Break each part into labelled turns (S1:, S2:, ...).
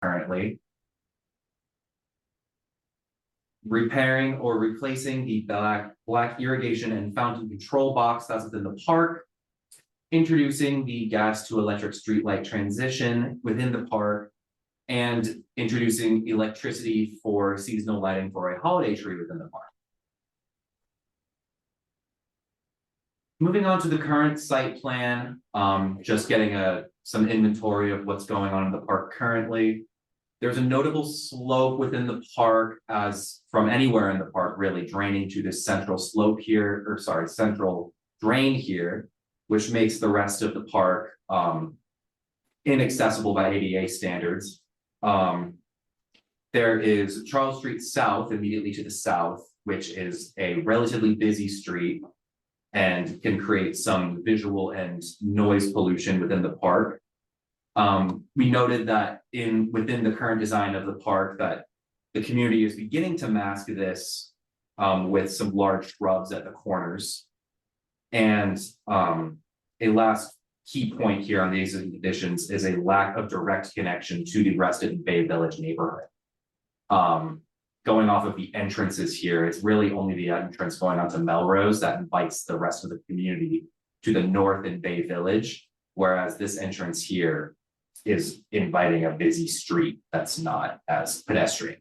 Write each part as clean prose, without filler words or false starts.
S1: currently. Repairing or replacing the black irrigation and fountain control box that's within the park. Introducing the gas to electric streetlight transition within the park, and introducing electricity for seasonal lighting for a holiday tree within the park. Moving on to the current site plan, just getting some inventory of what's going on in the park currently. There's a notable slope within the park, as from anywhere in the park, really draining to this central slope here, or sorry, central drain here, which makes the rest of the park inaccessible by ADA standards. There is Charles Street South, immediately to the south, which is a relatively busy street and can create some visual and noise pollution within the park. We noted that within the current design of the park that the community is beginning to mask this with some large shrubs at the corners. And a last key point here on these conditions is a lack of direct connection to the rest of the Bay Village neighborhood. Going off of the entrances here, it's really only the entrance going onto Melrose that invites the rest of the community to the north in Bay Village, whereas this entrance here is inviting a busy street that's not as pedestrian.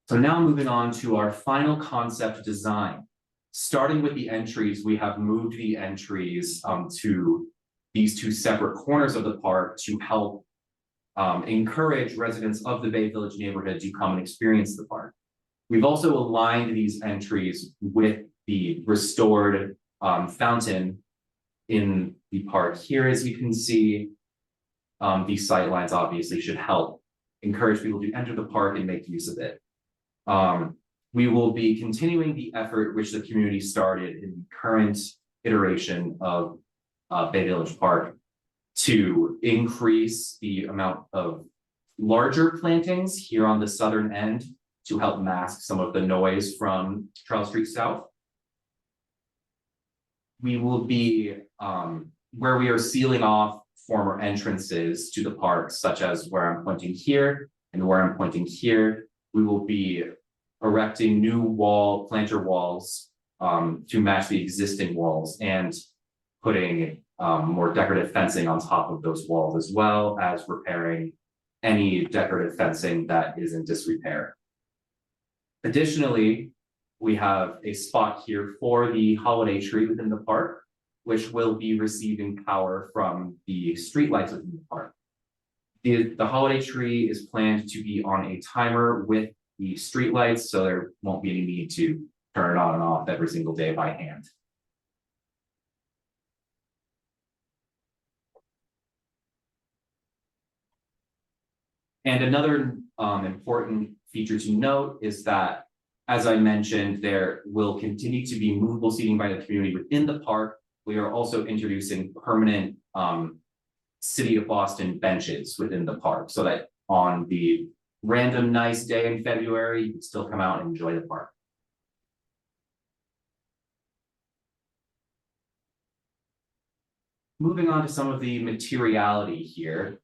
S1: So now moving on to our final concept design. Starting with the entries, we have moved the entries to these two separate corners of the park to help encourage residents of the Bay Village neighborhood to come and experience the park. We've also aligned these entries with the restored fountain in the park here. As you can see, these sight lines obviously should help encourage people to enter the park and make use of it. We will be continuing the effort which the community started in the current iteration of Bay Village Park to increase the amount of larger plantings here on the southern end to help mask some of the noise from Charles Street South. We will be, where we are sealing off former entrances to the park, such as where I'm pointing here and where I'm pointing here, we will be erecting new planter walls to match the existing walls, and putting more decorative fencing on top of those walls, as well as repairing any decorative fencing that is in disrepair. Additionally, we have a spot here for the holiday tree within the park, which will be receiving power from the streetlights within the park. The holiday tree is planned to be on a timer with the streetlights, so there won't be any need to turn it on and off every single day by hand. And another important feature to note is that, as I mentioned, there will continue to be movable seating by the community within the park. We are also introducing permanent City of Boston benches within the park, so that on the random nice day in February, you can still come out and enjoy the park. Moving on to some of the materiality here.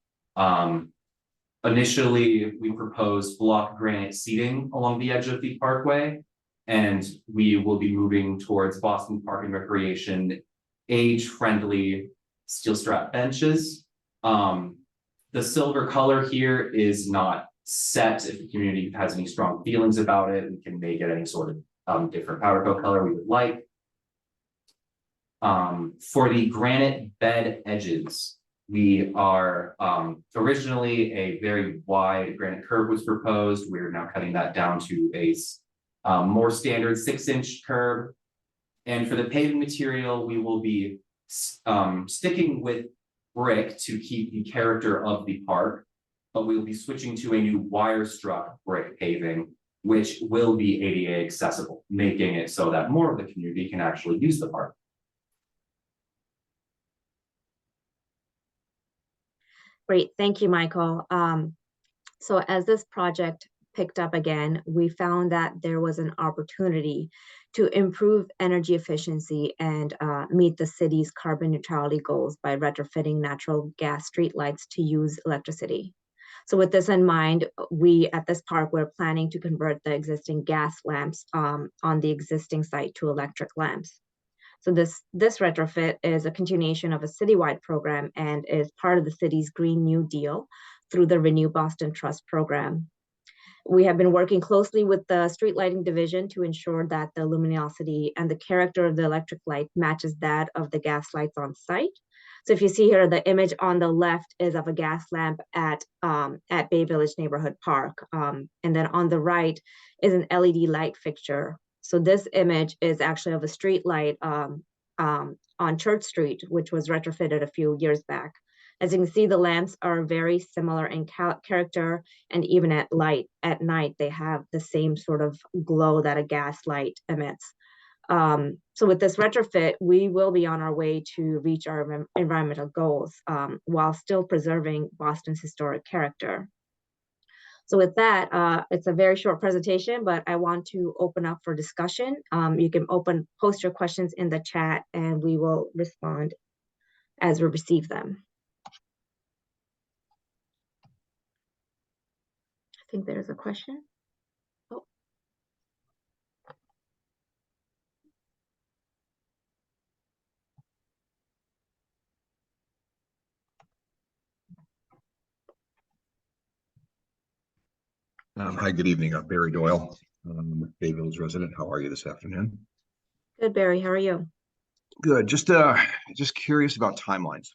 S1: Initially, we proposed block granite seating along the edge of the parkway, and we will be moving towards Boston Park and Recreation age-friendly steel strap benches. The silver color here is not set. If the community has any strong feelings about it, we can make it any sort of different powder coat color we would like. For the granite bed edges, we are originally a very wide granite curb was proposed. We're now cutting that down to a more standard 6-inch curb. And for the paving material, we will be sticking with brick to keep the character of the park, but we will be switching to a new wire struck brick paving, which will be ADA accessible, making it so that more of the community can actually use the park.
S2: Great, thank you, Michael. So as this project picked up again, we found that there was an opportunity to improve energy efficiency and meet the city's carbon neutrality goals by retrofitting natural gas streetlights to use electricity. So with this in mind, we at this park, we're planning to convert the existing gas lamps on the existing site to electric lamps. So this retrofit is a continuation of a citywide program and is part of the city's Green New Deal through the Renew Boston Trust program. We have been working closely with the street lighting division to ensure that the luminosity and the character of the electric light matches that of the gas lights on site. So if you see here, the image on the left is of a gas lamp at Bay Village Neighborhood Park. And then on the right is an LED light fixture. So this image is actually of a street light on Church Street, which was retrofitted a few years back. As you can see, the lamps are very similar in character, and even at night, they have the same sort of glow that a gas light emits. So with this retrofit, we will be on our way to reach our environmental goals while still preserving Boston's historic character. So with that, it's a very short presentation, but I want to open up for discussion. You can post your questions in the chat and we will respond as we receive them. I think there's a question. Oh.
S3: Hi, good evening. I'm Barry Doyle, Bay Village resident. How are you this afternoon?
S2: Good, Barry. How are you?
S3: Good. Just curious about timelines.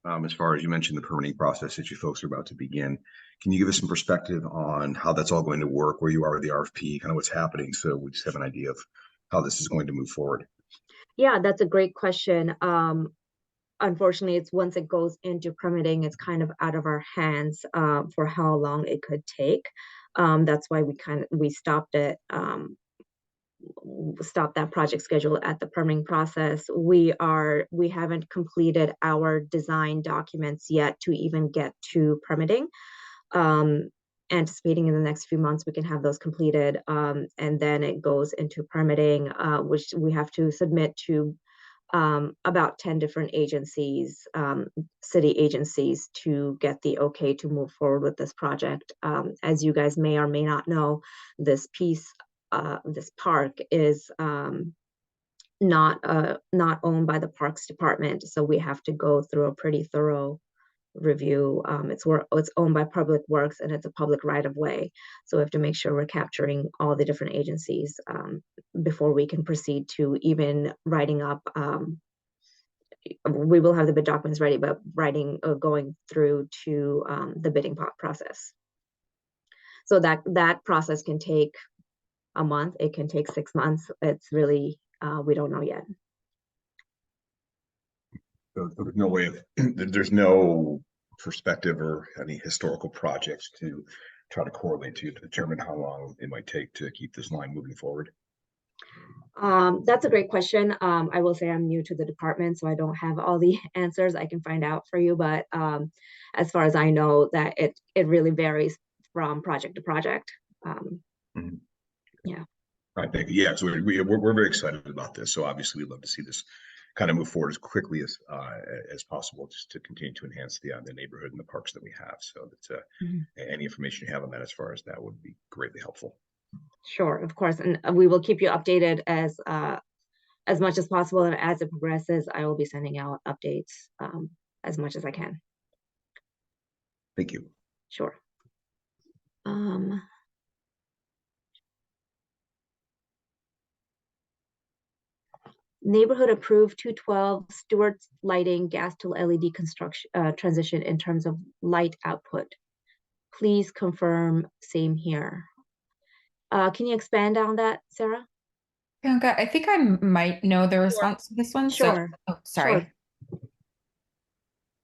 S3: As far as you mentioned, the permitting process that you folks are about to begin. Can you give us some perspective on how that's all going to work, where you are with the RFP, kind of what's happening, so we just have an idea of how this is going to move forward?
S2: Yeah, that's a great question. Unfortunately, it's once it goes into permitting, it's kind of out of our hands for how long it could take. That's why we stopped it. Stop that project schedule at the permitting process. We haven't completed our design documents yet to even get to permitting. Anticipating in the next few months we can have those completed, and then it goes into permitting, which we have to submit to about 10 different agencies, city agencies, to get the okay to move forward with this project. As you guys may or may not know, this park is not owned by the Parks Department, so we have to go through a pretty thorough review. It's owned by Public Works and it's a public right-of-way, so we have to make sure we're capturing all the different agencies before we can proceed to even writing up. We will have the bid documents ready, but going through to the bidding process. So that process can take a month, it can take 6 months. It's really we don't know yet.
S3: So there's no way of there's no perspective or any historical projects to try to correlate to determine how long it might take to keep this line moving forward.
S2: That's a great question. I will say I'm new to the department, so I don't have all the answers. I can find out for you, but as far as I know, that it really varies from project to project. Yeah.
S3: All right, thank you. Yeah, so we're very excited about this. So obviously, we'd love to see this kind of move forward as quickly as possible, just to continue to enhance the neighborhood and the parks that we have. So that any information you have on that, as far as that, would be greatly helpful.
S2: Sure, of course, and we will keep you updated as much as possible, and as it progresses, I will be sending out updates as much as I can.
S3: Thank you.
S2: Sure. Neighborhood approved 212 Stewart's lighting gas to LED construction transition in terms of light output. Please confirm same here. Can you expand on that, Sarah?
S4: Bianca, I think I might know the response to this one.
S2: Sure.
S4: So, sorry.
S2: Sure.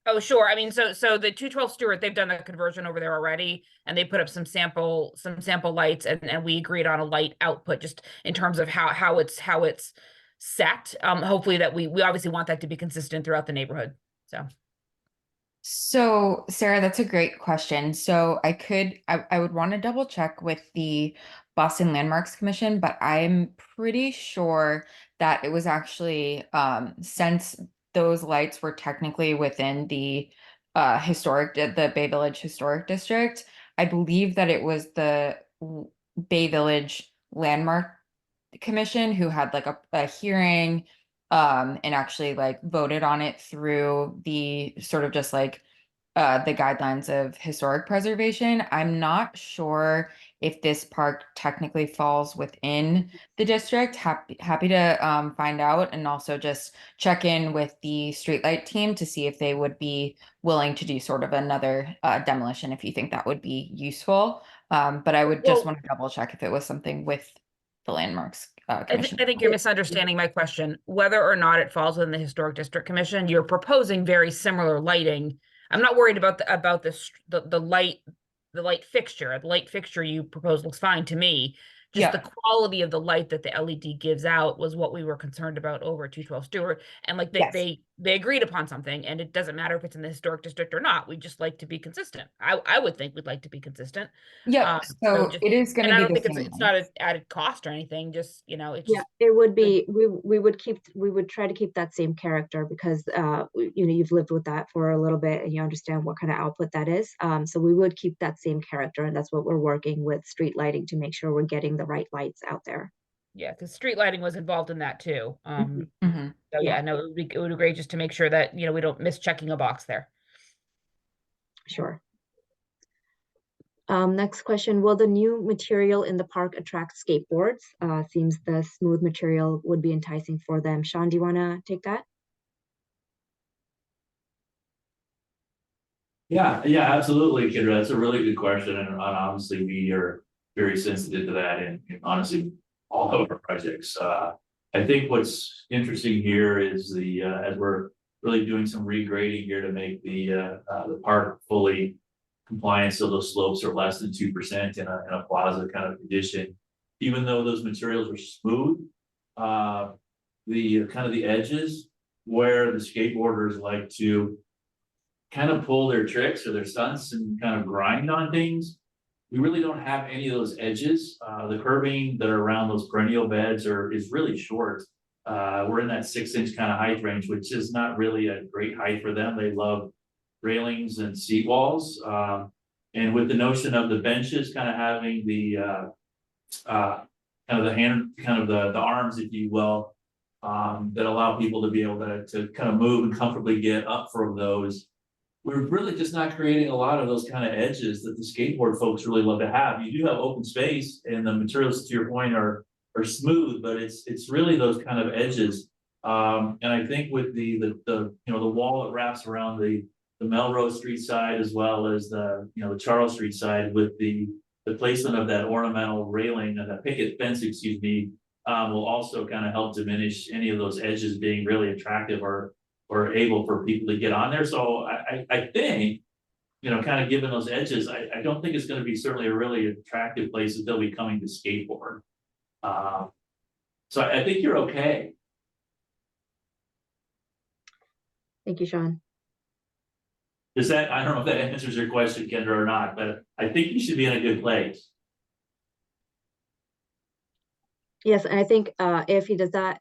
S5: Oh, sure. I mean, so the 212 Stewart, they've done a conversion over there already, and they put up some sample lights, and we agreed on a light output just in terms of how it's set. Hopefully that we obviously want that to be consistent throughout the neighborhood.
S4: So Sarah, that's a great question. So I would want to double check with the Boston Landmarks Commission, but I'm pretty sure that it was actually, since those lights were technically within the the Bay Village Historic District, I believe that it was the Bay Village Landmark Commission who had like a hearing and actually like voted on it through the sort of just like the guidelines of historic preservation. I'm not sure if this park technically falls within the district. Happy to find out, and also just check in with the streetlight team to see if they would be willing to do sort of another demolition if you think that would be useful. But I would just
S5: Well-
S4: want to double check if it was something with the landmarks
S5: I
S4: commission.
S5: think you're misunderstanding my question. Whether or not it falls within the Historic District Commission, you're proposing very similar lighting. I'm not worried about the light fixture. The light fixture you proposed looks fine to me. Just the quality of the light that the LED gives out was what we were concerned about over 212 Stewart. And like
S4: Yes.
S5: they agreed upon something, and it doesn't matter if it's in the historic district or not. We just like to be consistent. I would think we'd like to be consistent.
S4: Yeah, so
S5: just-
S4: it is going
S5: And I
S4: to
S5: don't
S4: be the
S5: think
S4: same.
S5: it's not an added cost or anything. Just it's
S2: Yeah,
S5: just
S2: it would be, we would try to keep that same character because, you've lived with that for a little bit and you understand what kind of output that is. So we would keep that same character, and that's what we're working with street lighting to make sure we're getting the right lights out there.
S5: yeah, because street lighting was involved in that too.
S2: Mhm.
S4: Mhm.
S5: So yeah, no, it would be great just to make sure that we don't miss checking a box there.
S2: Sure. Next question, will the new material in the park attract skateboards? Seems the smooth material would be enticing for them. Sean, do you want to take that?
S6: Yeah, absolutely, Kendra. That's a really good question, and honestly, we are very sensitive to that, and honestly, all of our projects. I think what's interesting here is as we're really doing some regrading here to make the park fully compliant, so those slopes are less than 2% in a plaza kind of condition. Even though those materials are smooth, the edges where the skateboarders like to kind of pull their tricks or their stunts and kind of grind on things, we really don't have any of those edges. The curbing that are around those perennial beds is really short. We're in that 6-inch kind of height range, which is not really a great height for them. They love railings and seat walls. And with the notion of the benches kind of having the the arms, if you will, that allow people to be able to kind of move and comfortably get up from those. We're really just not creating a lot of those kind of edges that the skateboard folks really love to have. You do have open space, and the materials, to your point, are smooth, but it's really those kind of edges. And I think with the wall that wraps around the Melrose Street side, as well as the Charles Street side, with the placement of that ornamental railing and that picket fence, excuse me, will also kind of help diminish any of those edges being really attractive or able for people to get on there. So I think, kind of given those edges, I don't think it's going to be certainly a really attractive place that they'll be coming to skateboard. So I think you're okay.
S2: Thank you, Sean.
S6: I don't know if that answers your question, Kendra, or not, but I think you should be in a good place.
S2: Yes, and I think if he does that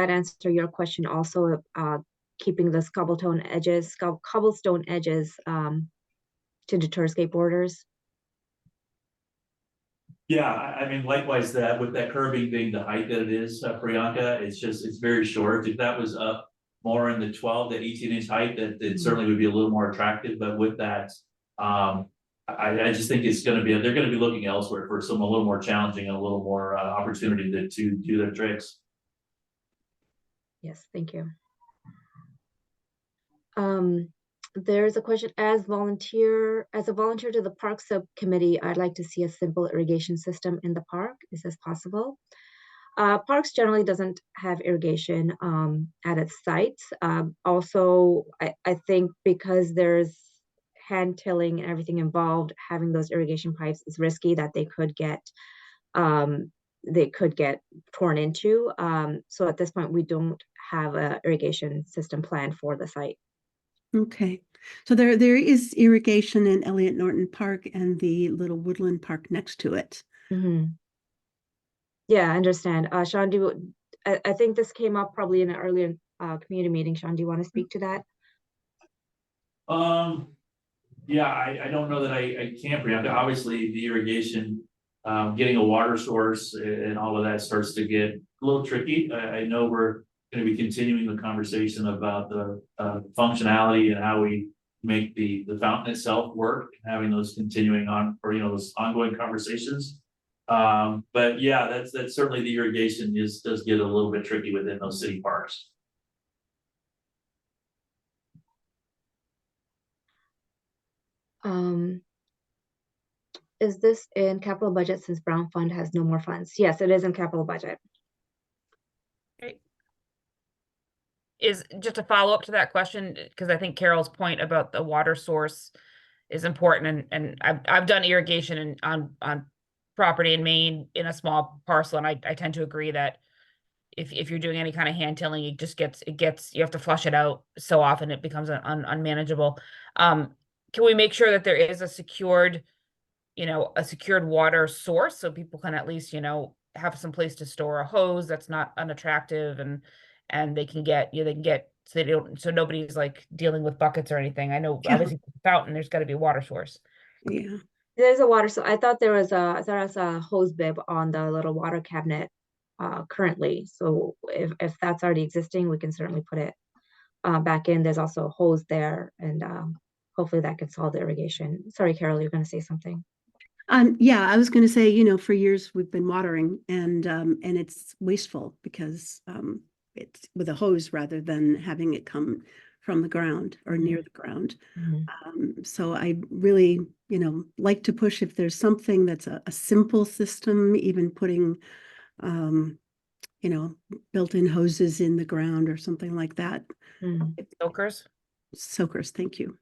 S2: answer your question also, keeping the cobblestone edges to deter skateboarders?
S6: Yeah, I mean, likewise, that with that curbing being the height that it is, Priyanka, it's very short. If that was up more in the 12 to 18-inch height, that it certainly would be a little more attractive. But with that, I just think they're going to be looking elsewhere for some a little more challenging and a little more opportunity to do their tricks.
S2: Yes, thank you. There's a question, as a volunteer to the park subcommittee, I'd like to see a simple irrigation system in the park. Is this possible? Parks generally doesn't have irrigation at its sites. Also, I think because there's hand tilling and everything involved, having those irrigation pipes is risky, that they could get torn into. So at this point, we don't have an irrigation system planned for the site.
S7: Okay, so there is irrigation in Elliott Norton Park and the little woodland park next to it.
S2: Yeah, I understand. Sean, I think this came up probably in an earlier community meeting. Sean, do you want to speak to that?
S6: Yeah, I don't know that I can preempt. Obviously, the irrigation, getting a water source and all of that starts to get a little tricky. I know we're gonna be continuing the conversation about the functionality and how we make the fountain itself work, having those continuing on, or those ongoing conversations. But yeah, that's certainly the irrigation does get a little bit tricky within those city parks.
S2: Is this in capital budget since Brown Fund has no more funds? Yes, it is in capital budget.
S5: Is just a follow-up to that question, because I think Carol's point about the water source is important, and I've done irrigation on property in Maine in a small parcel, and I tend to agree that if you're doing any kind of hand tilling, it just gets you have to flush it out so often it becomes unmanageable. Can we make sure that there is a secured water source so people can at least have some place to store a hose that's not unattractive, and they can get so nobody's like dealing with buckets or anything. I know obviously fountain, there's got to be a water source.
S7: Yeah.
S2: There's a water, so I thought there was a hose bib on the little water cabinet currently. So if that's already existing, we can certainly put it back in. There's also a hose there, and hopefully that could solve the irrigation. Sorry, Carol, you're going to say something.
S7: Yeah, I was going to say, for years we've been watering, and it's wasteful because it's with a hose rather than having it come from the ground or near the ground. So I really, like to push if there's something that's a simple system, even putting, built-in hoses in the ground or something like that.
S5: Soakers.
S7: Soakers, thank you.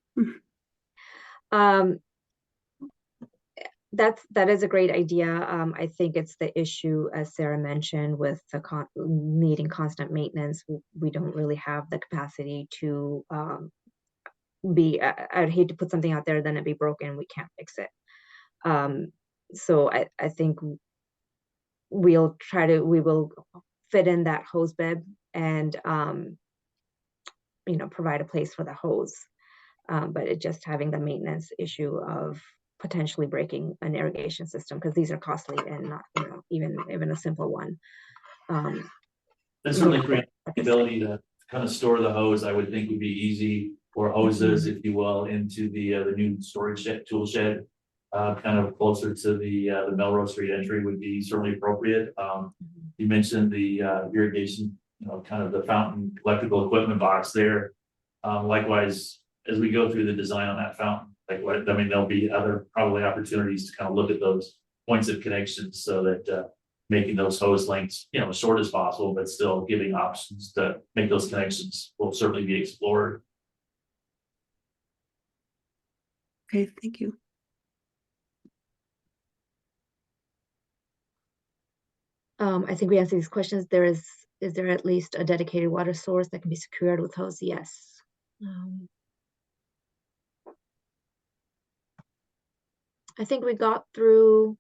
S2: That is a great idea. I think it's the issue, as Sarah mentioned, with the needing constant maintenance. We don't really have the capacity to I'd hate to put something out there, then it'd be broken, we can't fix it. So I think we will fit in that hose bib and provide a place for the hose. But it just having the maintenance issue of potentially breaking an irrigation system, because these are costly and not, even a simple one.
S6: That's certainly create the ability to kind of store the hose, I would think would be easy, or hoses, if you will, into the new storage tool shed. Kind of closer to the Melrose Street entry would be certainly appropriate. You mentioned the irrigation, kind of the fountain electrical equipment box there. Likewise, as we go through the design on that fountain, there'll be other probably opportunities to kind of look at those points of connections, so that making those hose lengths, as short as possible, but still giving options to make those connections will certainly be explored.
S7: Okay, thank you.
S2: I think we answered these questions. Is there at least a dedicated water source that can be secured with hose? Yes. I think we got through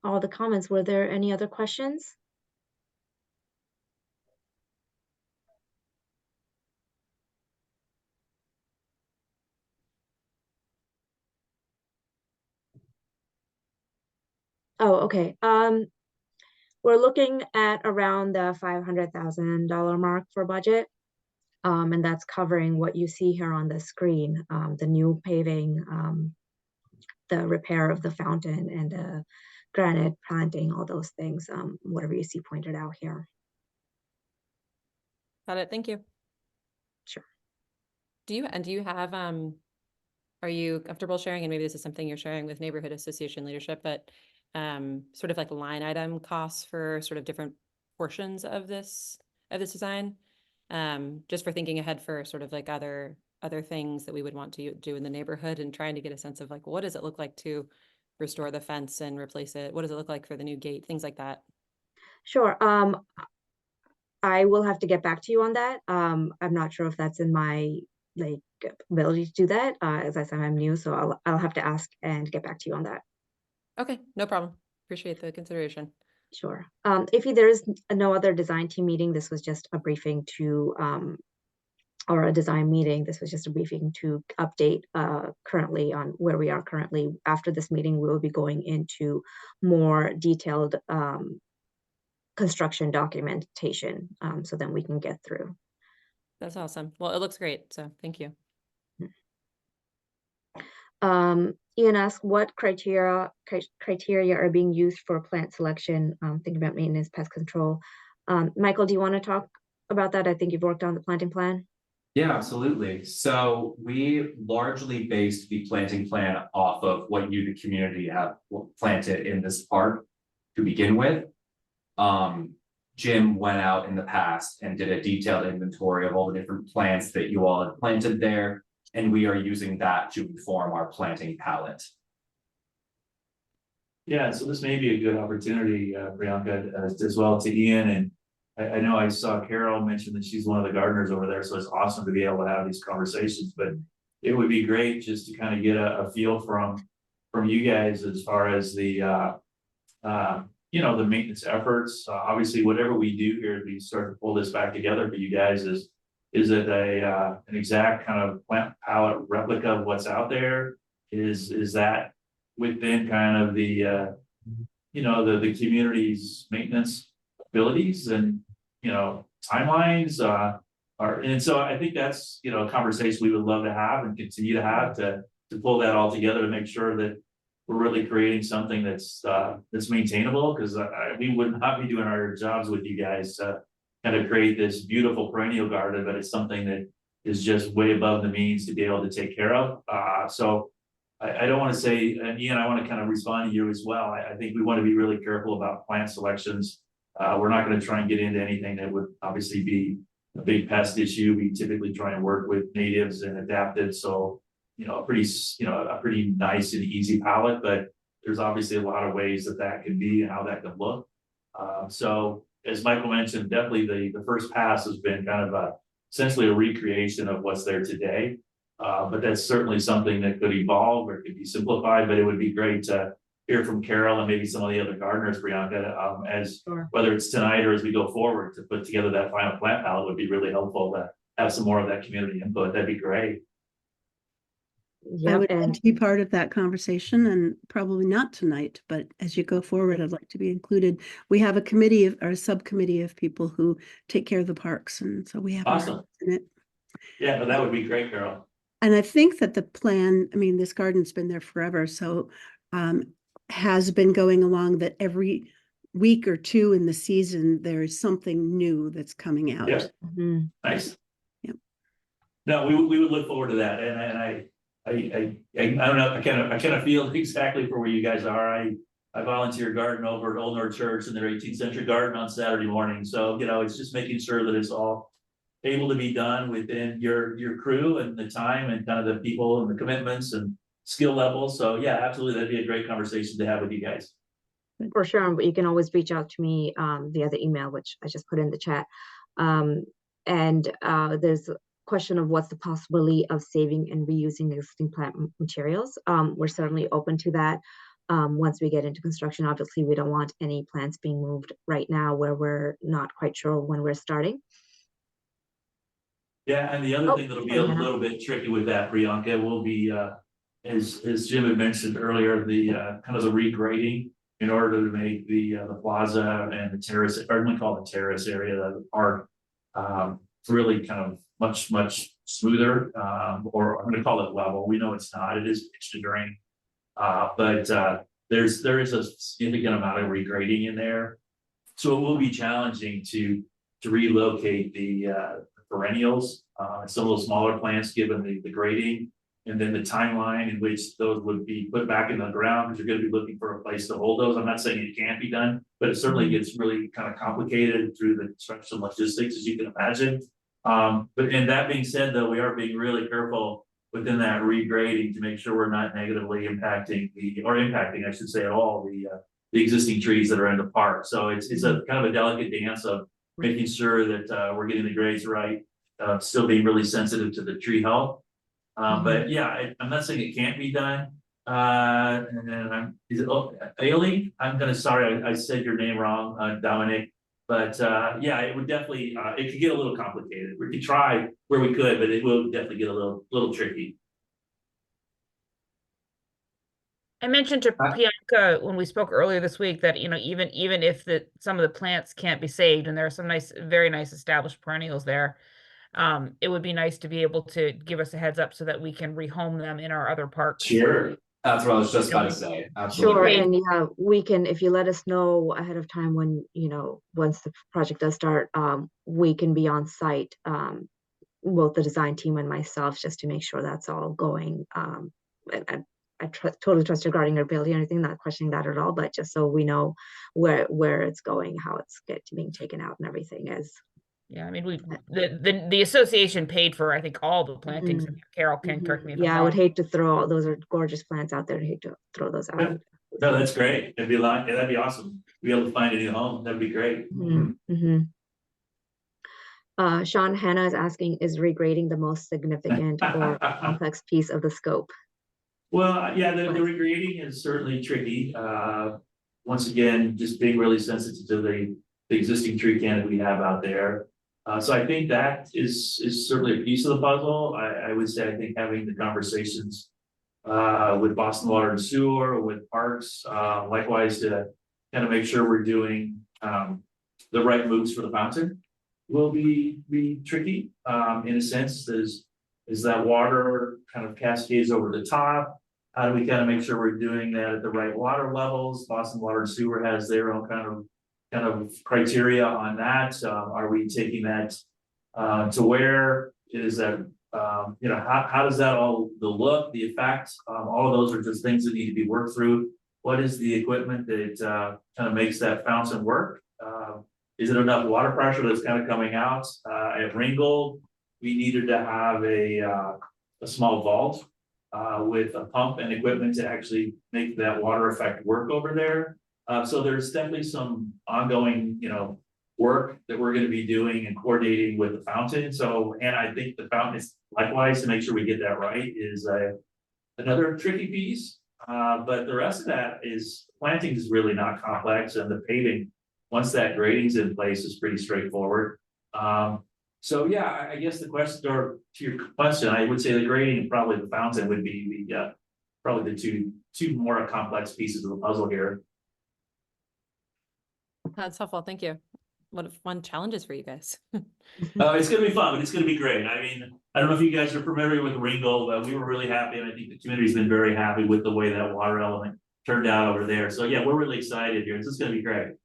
S2: all the comments. Were there any other questions? Oh, okay. We're looking at around the $500,000 mark for budget. And that's covering what you see here on the screen, the new paving, the repair of the fountain, and the granite planting, all those things, whatever you see pointed out here.
S8: Got it. Thank you.
S2: Sure.
S8: Do you have, are you comfortable sharing, and maybe this is something you're sharing with neighborhood association leadership, but sort of like line item costs for sort of different portions of this design? Just for thinking ahead for sort of like other things that we would want to do in the neighborhood, and trying to get a sense of like, what does it look like to restore the fence and replace it? What does it look like for the new gate? Things like that.
S2: Sure. I will have to get back to you on that. I'm not sure if that's in my ability to do that. As I said, I'm new, so I'll have to ask and get back to you on that.
S8: Okay, no problem. Appreciate the consideration.
S2: Sure. If there is no other design team meeting, this was just a briefing to, or a design meeting, this was just a briefing to update currently on where we are currently. After this meeting, we will be going into more detailed construction documentation, so then we can get through.
S8: That's awesome. Well, it looks great, so thank you.
S2: Ian asked what criteria are being used for plant selection, thinking about maintenance, pest control. Michael, do you want to talk about that? I think you've worked on the planting plan.
S1: Yeah, absolutely. So we largely based the planting plan off of what you, the community, have planted in this park to begin with. Jim went out in the past and did a detailed inventory of all the different plants that you all had planted there. And we are using that to inform our planting palette.
S6: Yeah, so this may be a good opportunity, Priyanka, as well to Ian, and I know I saw Carol mention that she's one of the gardeners over there, so it's awesome to be able to have these conversations, but it would be great just to kind of get a feel from you guys as far as the you know, the maintenance efforts. Obviously, whatever we do here, we start to pull this back together for you guys. Is it an exact kind of plant palette replica of what's out there? Is that within kind of the you know, the community's maintenance abilities and, you know, timelines, and so I think that's, you know, a conversation we would love to have and continue to have to pull that all together to make sure that we're really creating something that's maintainable, because we would not be doing our jobs with you guys to kind of create this beautiful perennial garden, but it's something that is just way above the means to be able to take care of. So I don't want to say, and Ian, I want to kind of respond to you as well. I think we want to be really careful about plant selections. We're not going to try and get into anything that would obviously be a big pest issue. We typically try and work with natives and adapted. So, you know, a pretty nice and easy palette, but there's obviously a lot of ways that can be and how that can look. So as Michael mentioned, definitely the first pass has been kind of essentially a recreation of what's there today. But that's certainly something that could evolve or could be simplified, but it would be great to hear from Carol and maybe some of the other gardeners, Priyanka, as
S2: Sure.
S6: whether it's tonight or as we go forward to put together that final plant palette would be really helpful to have some more of that community input. That'd be great.
S7: I
S2: Yep,
S7: would like
S2: and
S7: to be part of that conversation, and probably not tonight, but as you go forward, I'd like to be included. We have a committee or a subcommittee of people who take care of the parks, and so we have our
S6: Awesome.
S7: hands in it.
S6: Yeah, but that would be great, Carol.
S7: And I think that the plan, I mean, this garden's been there forever, so has been going along that every week or two in the season, there is something new that's coming out.
S6: Yeah.
S2: mhm.
S6: Nice.
S7: Yep.
S6: No, we would look forward to that, and I don't know, I kind of feel exactly for where you guys are. I volunteer garden over at Old North Church in their 18th century garden on Saturday morning, so you know, it's just making sure that it's all able to be done within your crew and the time and kind of the people and the commitments and skill levels. So yeah, absolutely, that'd be a great conversation to have with you guys.
S2: For sure, but you can always reach out to me via the email, which I just put in the chat. And there's a question of what's the possibility of saving and reusing existing plant materials. We're certainly open to that. Once we get into construction, obviously, we don't want any plants being moved right now where we're not quite sure when we're starting.
S6: Yeah, and the other thing that'll be a little bit tricky with that, Priyanka, will be, as Jim had mentioned earlier, the kind of the regrading in order to make the plaza and the terrace, or we call the terrace area, the park, really kind of much smoother, or I'm gonna call it level. We know it's not, it is pitched to drain. But there is a significant amount of regrading in there. So it will be challenging to relocate the perennials, some of those smaller plants, given the grading, and then the timeline in which those would be put back in the ground, because you're going to be looking for a place to hold those. I'm not saying it can't be done, but it certainly gets really kind of complicated through the construction logistics, as you can imagine. But in that being said, though, we are being really careful within that regrading to make sure we're not negatively impacting I should say, at all the existing trees that are in the park. So it's a kind of a delicate dance of making sure that we're getting the grades right, still being really sensitive to the tree health. But yeah, I'm not saying it can't be done. And then is it Ailey? I'm gonna, sorry, I said your name wrong, Dominic. But yeah, it would definitely, it could get a little complicated. We could try where we could, but it will definitely get a little tricky.
S5: I mentioned to
S1: I-
S5: Bianca when we spoke earlier this week that, even if some of the plants can't be saved, and there are some very nice established perennials there, it would be nice to be able to give us a heads up so that we can rehome them in our other parks.
S1: Sure. That's what I was just about to say.
S2: Sure,
S1: Absolutely.
S2: and yeah, we can, if you let us know ahead of time when, once the project does start, we can be on site, both the design team and myself, just to make sure that's all going. And I totally trust your guarding ability or anything, not questioning that at all, but just so we know where it's going, how it's being taken out and everything is.
S5: Yeah, I mean, the association paid for, I think, all the plantings. Carol can correct me if I'm
S2: Yeah, I would
S5: wrong.
S2: hate to throw, those are gorgeous plants out there. I'd hate to throw those
S6: Yeah.
S2: out.
S6: No, that's great. It'd be that'd be awesome. Be able to find a new home. That'd be great.
S2: Sean Hannah is asking, is regrading the most significant or complex piece of the scope?
S6: Well, yeah, the regrading is certainly tricky. Once again, just being really sensitive to the existing tree canopy we have out there. So I think that is certainly a piece of the puzzle. I would say, I think having the conversations with Boston Water and Sewer, with Parks, likewise to kind of make sure we're doing the right moves for the fountain will be tricky. In a sense, is that water kind of cascades over the top. How do we kind of make sure we're doing that at the right water levels? Boston Water and Sewer has their own kind of criteria on that. Are we taking that to where is that, how does that all, the look, the effect, all of those are just things that need to be worked through. What is the equipment that kind of makes that fountain work? Is it enough water pressure that's kind of coming out? At Ringgold, we needed to have a small vault with a pump and equipment to actually make that water effect work over there. So there's definitely some ongoing, work that we're going to be doing and coordinating with the fountain. So, and I think the fountain is likewise to make sure we get that right is another tricky piece. But the rest of that is planting is really not complex, and the paving, once that grading's in place, is pretty straightforward. So yeah, I guess the question, or to your question, I would say the grading and probably the fountain would be probably the two more complex pieces of the puzzle here.
S8: That's helpful. Thank you. What fun challenges for you guys.
S6: It's gonna be fun, but it's gonna be great. I mean, I don't know if you guys are familiar with Ringgold, but we were really happy, and I think the community's been very happy with the way that water element turned out over there. So yeah, we're really excited here. This is gonna be great.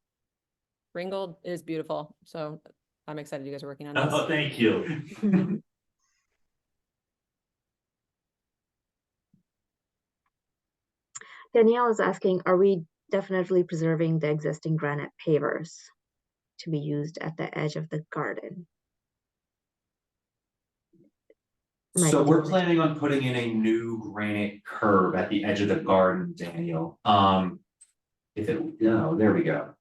S8: Ringgold is beautiful, so I'm excited you guys are working on this.
S6: Oh, thank you.
S2: Danielle is asking, are we definitely preserving the existing granite pavers to be used at the edge of the garden?
S1: So we're planning on putting in a new granite curb at the edge of the garden, Daniel. There we go.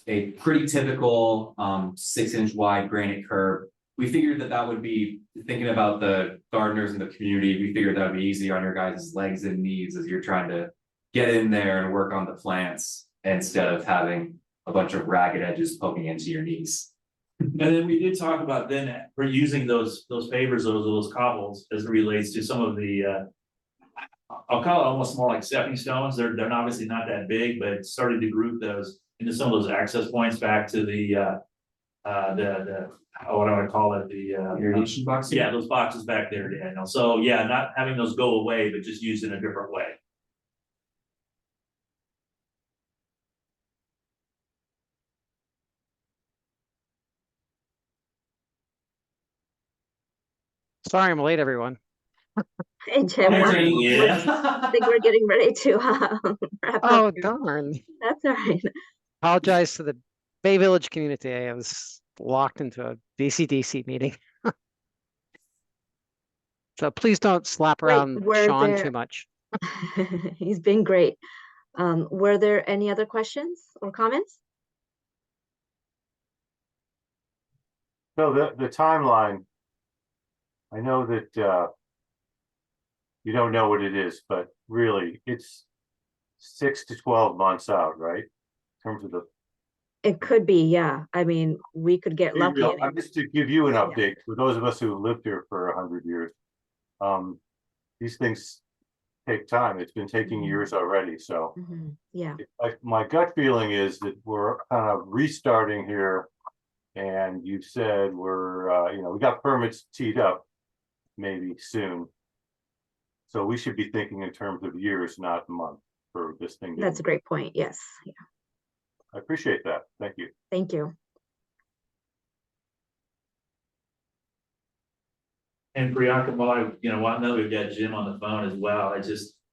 S1: A pretty typical 6-inch wide granite curb. We figured that would be, thinking about the gardeners in the community, we figured that would be easier on your guys' legs and knees as you're trying to get in there and work on the plants instead of having a bunch of ragged edges poking into your knees.
S6: And then we did talk about then we're using those pavers, those cobbles as it relates to some of the I'll call it almost more like stepping stones. They're obviously not that big, but starting to group those into some of those access points back to the what do I call it? The
S1: Irrigation box?
S6: Yeah, those boxes back there, Daniel. So yeah, not having those go away, but just used in a different way.
S9: Sorry I'm late, everyone.
S2: Hey, Jim.
S6: Yeah.
S2: I think we're getting ready to wrap up.
S9: Oh, darn.
S2: That's all right.
S9: Apologize to the Bay Village community. I was locked into a BCDC meeting. So please don't slap around Sean too much.
S2: He's been great. Were there any other questions or comments?
S10: So the timeline, I know that you don't know what it is, but really, it's 6 to 12 months out, right? In terms of the.
S2: It could be, yeah. I mean, we could get lucky. and it-
S10: Just to give you an
S2: Yeah.
S10: update, for those of us who lived here for 100 years, these things take time. It's been taking
S2: Mhm.
S10: years already, so.
S2: Mhm, yeah,
S10: My gut feeling is that we're kind of restarting here. And you said we're, we got permits teed up maybe soon. So we should be thinking in terms of years, not months for this thing. to-
S2: that's a great point. Yes, yeah.
S10: I appreciate that. Thank you.
S2: Thank you.
S6: And Priyanka, while I know we've got Jim on the phone as well,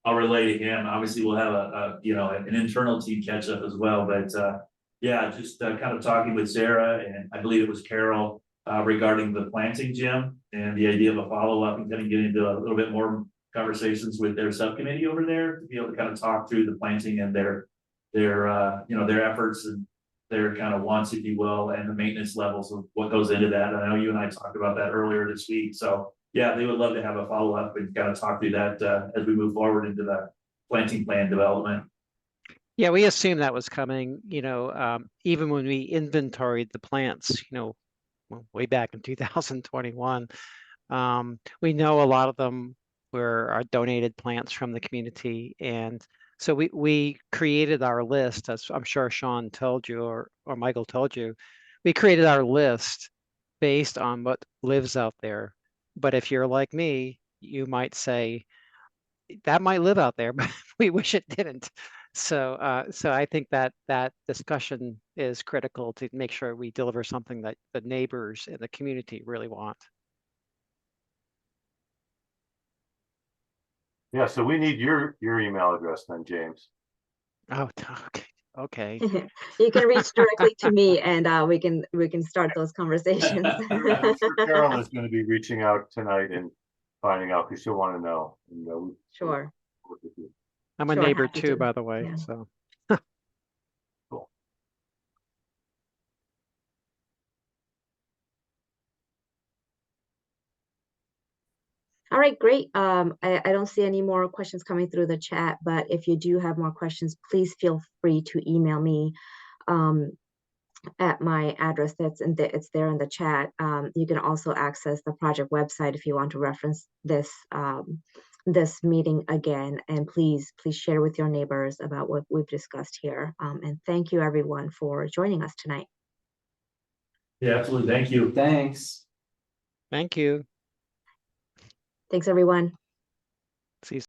S6: I'll relay to him. Obviously, we'll have an internal team catch up as well, but, yeah, just kind of talking with Sarah and I believe it was Carol, regarding the planting, Jim, and the idea of a follow-up and kind of get into a little bit more conversations with their subcommittee over there to be able to kind of talk through the planting and their efforts and their kind of wants, if you will, and the maintenance levels of what goes into that. I know you and I talked about that earlier this week, so yeah, they would love to have a follow-up and kind of talk through that as we move forward into the planting plan development.
S9: Yeah, we assumed that was coming, even when we inventoried the plants, way back in 2021. We know a lot of them are donated plants from the community. And so we created our list, as I'm sure Sean told you or Michael told you. We created our list based on what lives out there. But if you're like me, you might say, that might live out there, but we wish it didn't. So I think that discussion is critical to make sure we deliver something that the neighbors and the community really want.
S10: Yeah, so we need your email address then, James.
S9: Oh, okay.
S2: You can reach directly to me and we can start those conversations.
S10: I'm sure Carol is going to be reaching out tonight and finding out because she'll want to know.
S2: Sure.
S10: Work with you.
S9: I'm a
S2: Sure,
S9: neighbor
S2: happy
S9: too,
S2: to.
S9: by the way,
S2: Yeah.
S9: so.
S10: Cool.
S2: All right, great. I don't see any more questions coming through the chat, but if you do have more questions, please feel free to email me at my address it's there in the chat. You can also access the project website if you want to reference this this meeting again, and please share with your neighbors about what we've discussed here. And thank you everyone for joining us tonight.
S6: Yeah, absolutely. Thank you.
S1: Thanks.
S9: Thank you.
S2: Thanks everyone.
S9: See you